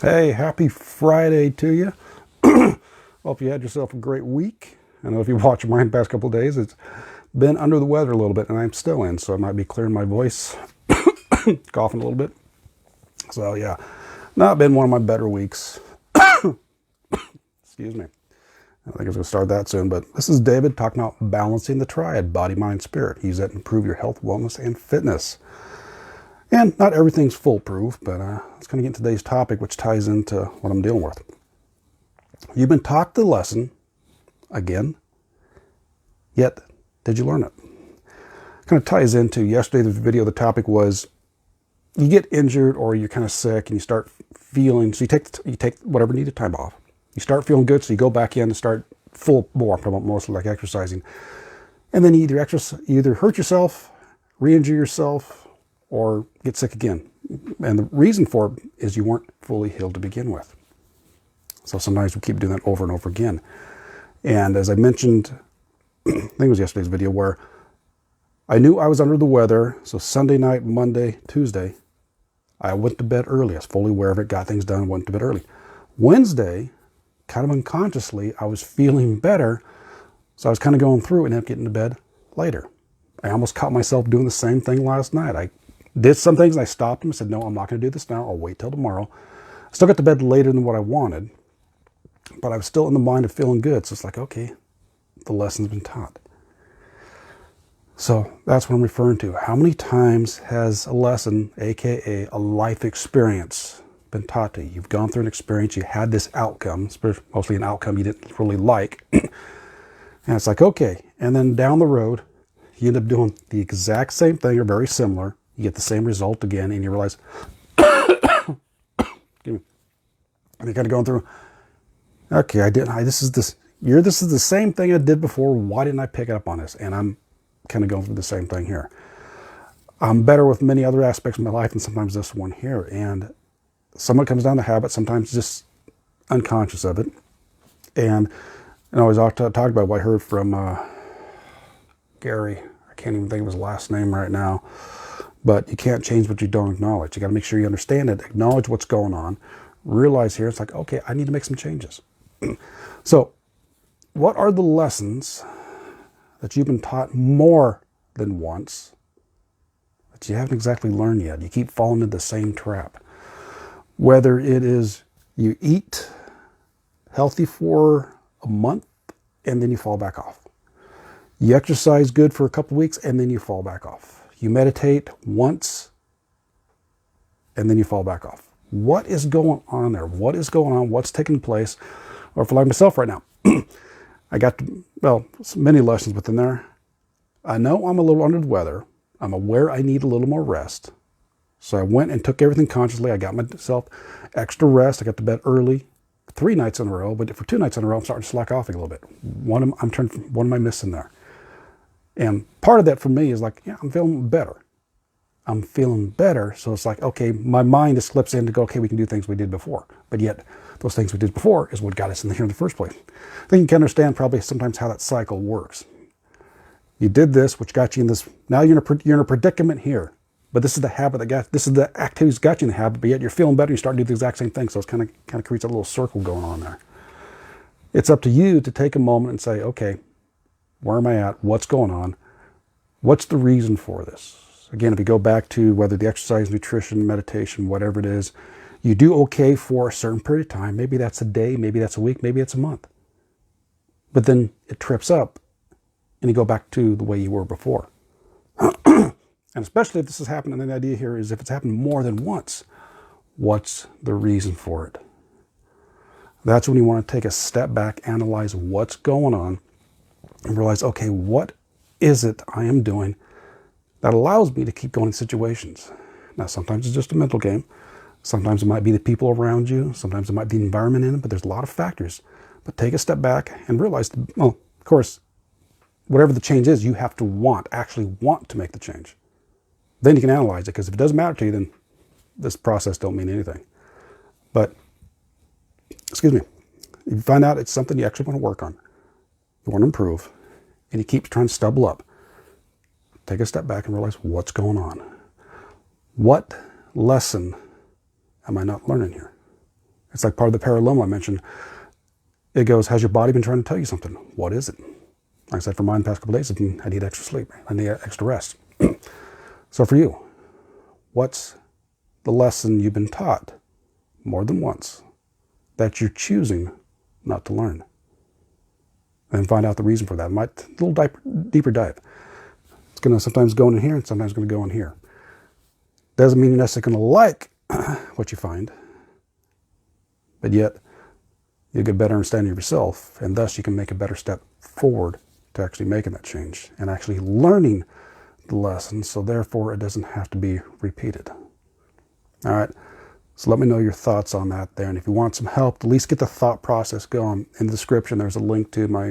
Hey, happy Friday to you. Hope you had yourself a great week. I know if you watched mine the past couple of days, it's been under the weather a little bit, and I'm still in, so I might be clearing my voice, coughing a little bit. So yeah, not been one of my better weeks. Excuse me. I think I was going to start that soon, but this is David talking about balancing the triad, body, mind, spirit. Use that to improve your health, wellness, and fitness. And not everything's foolproof, but let's kind of get into today's topic, which ties into what I'm dealing with. You've been taught the lesson again, yet did you learn it? Kind of ties into yesterday's video. The topic was you get injured or you're kind of sick and you start feeling, so you take whatever needed time off. You start feeling good, so you go back in and start full bore. I'm talking about mostly like exercising. And then you either hurt yourself, re-injure yourself, or get sick again. And the reason for it is you weren't fully healed to begin with. So sometimes we keep doing that over and over again. And as I mentioned, I think it was yesterday's video, where I knew I was under the weather. So Sunday night, Monday, Tuesday, I went to bed early. I was fully aware of it, got things done, went to bed early. Wednesday, kind of unconsciously, I was feeling better. So I was kind of going through and ended up getting to bed later. I almost caught myself doing the same thing last night. I did some things and I stopped them and said, no, I'm not going to do this now. I'll wait till tomorrow. I still got to bed later than what I wanted, but I was still in the mind of feeling good. So it's like, okay, the lesson's been taught. So that's what I'm referring to. How many times has a lesson, aka a life experience, been taught to you? You've gone through an experience, you had this outcome, mostly an outcome you didn't really like. And it's like, okay. And then down the road, you end up doing the exact same thing or very similar. You get the same result again, and you realize, excuse me, and you're kind of going through, okay, this is the same thing I did before. Why didn't I pick up on this? And I'm kind of going through the same thing here. I'm better with many other aspects of my life than sometimes this one here. And some of it comes down to habit, sometimes just unconscious of it. And I always talk about what I heard from Gary. I can't even think of his last name right now. But you can't change what you don't acknowledge. You got to make sure you understand it, acknowledge what's going on, realize here, it's like, okay, I need to make some changes. So what are the lessons that you've been taught more than once that you haven't exactly learned yet? You keep falling into the same trap. Whether it is you eat healthy for a month and then you fall back off. You exercise good for a couple of weeks and then you fall back off. You meditate once, and then you fall back off. What is going on there? What is going on? What's taking place? Or for like myself right now, I got, many lessons within there. I know I'm a little under the weather. I'm aware I need a little more rest. So I went and took everything consciously. I got myself extra rest. I got to bed early 3 nights in a row, but for 2 nights in a row, I'm starting to slack off a little bit. What am I missing there? And part of that for me is like, yeah, I'm feeling better. I'm feeling better. So it's like, okay, my mind just slips in to go, okay, we can do things we did before. But yet those things we did before is what got us in here in the first place. I think you can understand probably sometimes how that cycle works. You did this, which got you in this. Now you're in a predicament here. But this is the habit this is the activities got you in the habit, but yet you're feeling better. You start to do the exact same thing. So it's kind of creates a little circle going on there. It's up to you to take a moment and say, okay, where am I at? What's going on? What's the reason for this? Again, if you go back to whether the exercise, nutrition, meditation, whatever it is, you do okay for a certain period of time. Maybe that's a day, maybe that's a week, maybe it's a month. But then it trips up and you go back to the way you were before. And especially if this has happened, and the idea here is if it's happened more than once, what's the reason for it? That's when you want to take a step back, analyze what's going on, and realize, okay, what is it I am doing that allows me to keep going in situations? Now, sometimes it's just a mental game. Sometimes it might be the people around you. Sometimes it might be the environment in it, but there's a lot of factors. But take a step back and realize, well, of course, whatever the change is, you have to actually want to make the change. Then you can analyze it, because if it doesn't matter to you, then this process don't mean anything. But, excuse me, if you find out it's something you actually want to work on, you want to improve, and you keep trying to stubble up, take a step back and realize what's going on. What lesson am I not learning here? It's like part of the parallel I mentioned. It goes, has your body been trying to tell you something? What is it? Like I said, for mine, the past couple of days, I need extra sleep. I need extra rest. So for you, what's the lesson you've been taught more than once that you're choosing not to learn? And find out the reason for that. A little deeper dive. It's going to sometimes go in here and sometimes going to go in here. Doesn't mean you're necessarily going to like what you find, but yet you'll get a better understanding of yourself, and thus you can make a better step forward to actually making that change and actually learning the lesson, so therefore it doesn't have to be repeated. All right, so let me know your thoughts on that there, and if you want some help, at least get the thought process going. In the description, there's a link to my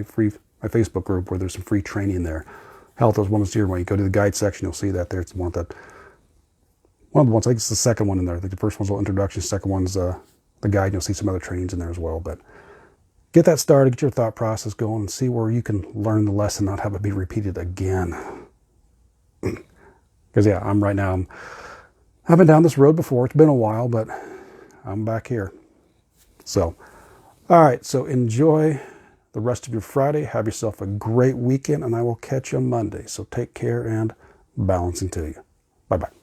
Facebook group where there's some free training there. Health is Wellness Youre. When you go to the guide section, you'll see that there. It's one of the ones, I think it's the second one in there. I think the first one's a little introduction, the second one's the guide, and you'll see some other trainings in there as well. But get that started, get your thought process going, and see where you can learn the lesson, not have it be repeated again. Because yeah, I've been down this road before. It's been a while, but I'm back here. So, all right, so enjoy the rest of your Friday. Have yourself a great weekend, and I will catch you on Monday. So take care and balancing to you. Bye-bye.